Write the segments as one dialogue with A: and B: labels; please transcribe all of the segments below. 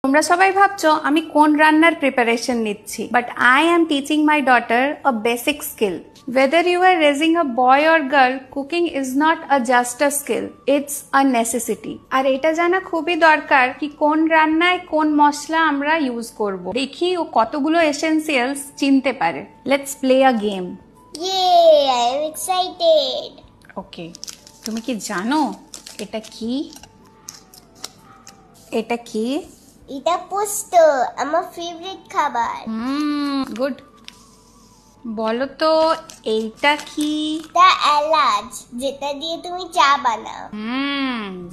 A: তোমরা সবাই ভাবছো আমি কোন রান্নার প্রিপারেশন নিচ্ছি, but I am teaching my daughter a basic skill. Whether you are raising a boy or girl, cooking is not just a skill, it's a necessity. আর এটা জানা খুবই দরকার কি কোন রান্নায় কোন মশলা আমরা ইউজ করব, দেখি ও কতগুলো এসেনশিয়ালস চিনতে পারে. Let's play a game.
B: Yay, I am excited.
A: ওকে, তুমি কি জানো এটা কি? এটা কি?
B: এটা পোস্ত, আমার ফেভারিট খাবার।
A: গুড. বলো তো এইটা কি?
B: এটা এলাচ, যেটা দিয়ে তুমি চা বানাও।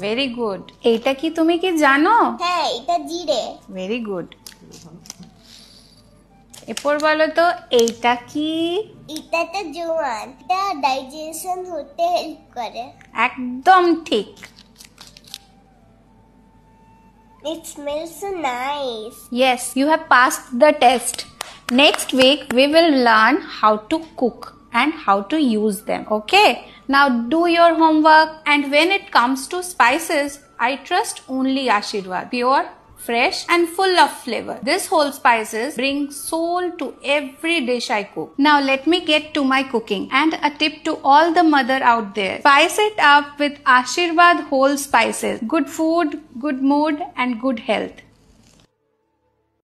A: Very good. এইটা কি তুমি কি জানো?
B: হ্যাঁ, এটা জিরে।
A: Very good. এরপর বলো তো এইটা কি?
B: এটা তো জোয়ান, এটা ডাইজেশন হতে হেল্প করে।
A: একদম ঠিক.
B: It smells so nice.
A: Yes, you have passed the test. Next week we will learn how to cook and how to use them. Okay? Now do your homework, and when it comes to spices, I trust only Ashirwad. Pure, fresh and full of flavor. This whole spices bring soul to every dish I cook. Now let me get to my cooking, and a tip to all the mother out there. Spice it up with Ashirwad whole spices. Good food, good mood and good health.